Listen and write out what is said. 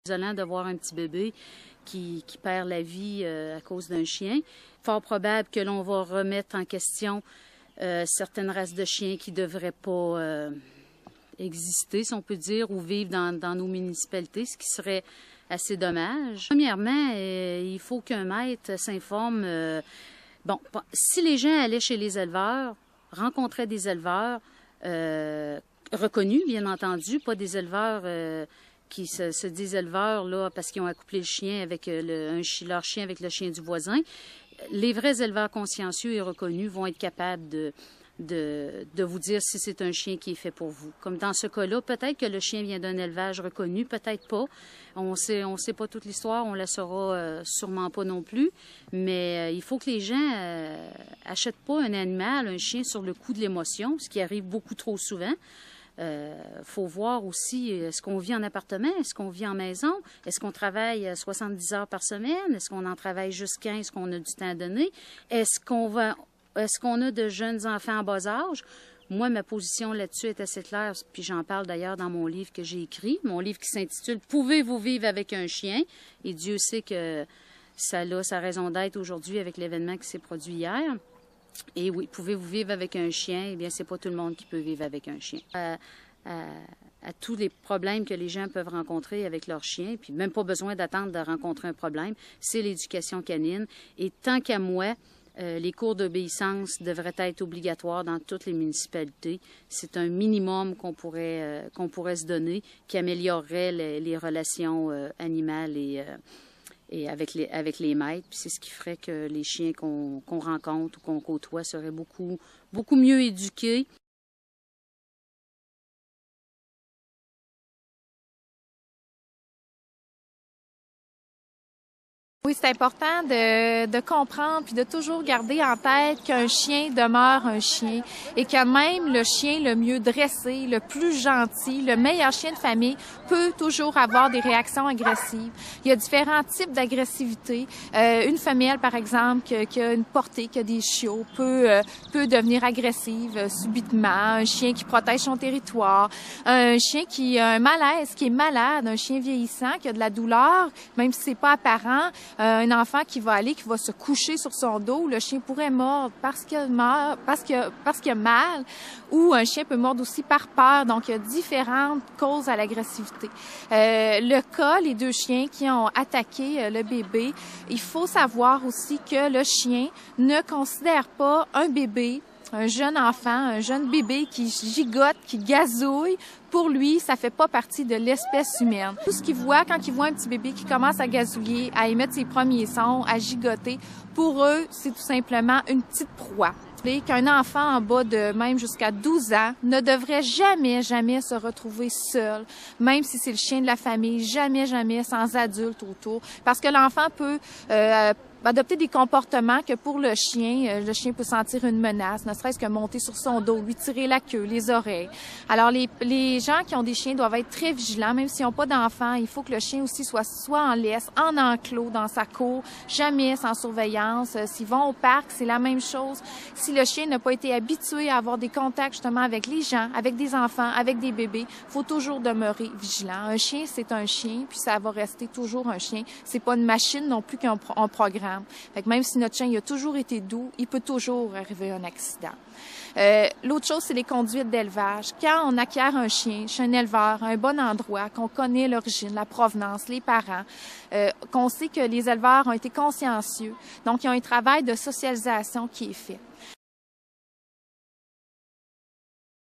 Désolant de voir un petit bébé qui perd la vie à cause d'un chien. Fort probable que l'on va remettre en question certaines races de chiens qui ne devraient pas exister, si on peut dire, ou vivre dans nos municipalités, ce qui serait assez dommage. Premièrement, il faut qu'un maître s'informe. Si les gens allaient chez les éleveurs, rencontraient des éleveurs reconnus, bien entendu, pas des éleveurs qui se disent éleveurs là, parce qu'ils ont accouplé le chien avec leur chien avec le chien du voisin. Les vrais éleveurs consciencieux et reconnus vont être capables de vous dire si c'est un chien qui est fait pour vous. Comme dans ce cas-là, peut-être que le chien vient d'un élevage reconnu, peut-être pas. On sait pas toute l'histoire, on la saura sûrement pas non plus. Mais il faut que les gens achètent pas un animal, un chien sur le coup de l'émotion, ce qui arrive beaucoup trop souvent. Faut voir aussi, est-ce qu'on vit en appartement, est-ce qu'on vit en maison, est-ce qu'on travaille 70 heures par semaine, est-ce qu'on en travaille juste 15, est-ce qu'on a du temps à donner, est-ce qu'on a de jeunes enfants en bas âge? Moi, ma position là-dessus est assez claire, puis j'en parle d'ailleurs dans mon livre que j'ai écrit, mon livre qui s'intitule « Pouvez-vous vivre avec un chien? » Et Dieu sait que ça a sa raison d'être aujourd'hui avec l'événement qui s'est produit hier. Et oui, pouvez-vous vivre avec un chien? Eh bien, c'est pas tout le monde qui peut vivre avec un chien. À tous les problèmes que les gens peuvent rencontrer avec leur chien, puis même pas besoin d'attendre de rencontrer un problème, c'est l'éducation canine. Et tant qu'à moi, les cours d'obéissance devraient être obligatoires dans toutes les municipalités. C'est un minimum qu'on pourrait se donner qui améliorerait les relations animales et avec les maîtres. Puis c'est ce qui ferait que les chiens qu'on rencontre ou qu'on côtoie seraient beaucoup mieux éduqués. Oui, c'est important de comprendre puis de toujours garder en tête qu'un chien demeure un chien et que même le chien le mieux dressé, le plus gentil, le meilleur chien de famille peut toujours avoir des réactions agressives. Il y a différents types d'agressivité. Une femelle, par exemple, qui a une portée, qui a des chiots, peut devenir agressive subitement. Un chien qui protège son territoire. Un chien qui a un malaise, qui est malade. Un chien vieillissant, qui a de la douleur, même si c'est pas apparent. Un enfant qui va se coucher sur son dos, le chien pourrait mordre parce qu'il a mal, ou un chien peut mordre aussi par peur. Donc, il y a différentes causes à l'agressivité. Les deux chiens qui ont attaqué le bébé, il faut savoir aussi que le chien ne considère pas un bébé, un jeune enfant, un jeune bébé qui gigote, qui gazouille, pour lui, ça fait pas partie de l'espèce humaine. Tout ce qu'il voit quand il voit un petit bébé qui commence à gazouiller, à émettre ses premiers sons, à gigoter, pour eux, c'est tout simplement une petite proie. Qu'un enfant en bas de même jusqu'à 12 ans ne devrait jamais se retrouver seul, même si c'est le chien de la famille, jamais sans adulte autour, parce que l'enfant peut adopter des comportements que pour le chien peut sentir une menace, ne serait-ce que monter sur son dos, lui tirer la queue, les oreilles. Alors, les gens qui ont des chiens doivent être très vigilants, même s'ils n'ont pas d'enfants. Il faut que le chien aussi soit en laisse, en enclos, dans sa cour, jamais sans surveillance. S'ils vont au parc, c'est la même chose. Si le chien n'a pas été habitué à avoir des contacts justement avec les gens, avec des enfants, avec des bébés, faut toujours demeurer vigilant. Un chien, c'est un chien, puis ça va rester toujours un chien. C'est pas une machine non plus qu'un programme. Fait que même si notre chien il a toujours été doux, il peut toujours arriver un accident. L'autre chose, c'est les conduites d'élevage. Quand on acquiert un chien chez un éleveur, à un bon endroit, qu'on connaît l'origine, la provenance, les parents, qu'on sait que les éleveurs ont été consciencieux, donc il y a un travail de socialisation qui est fait.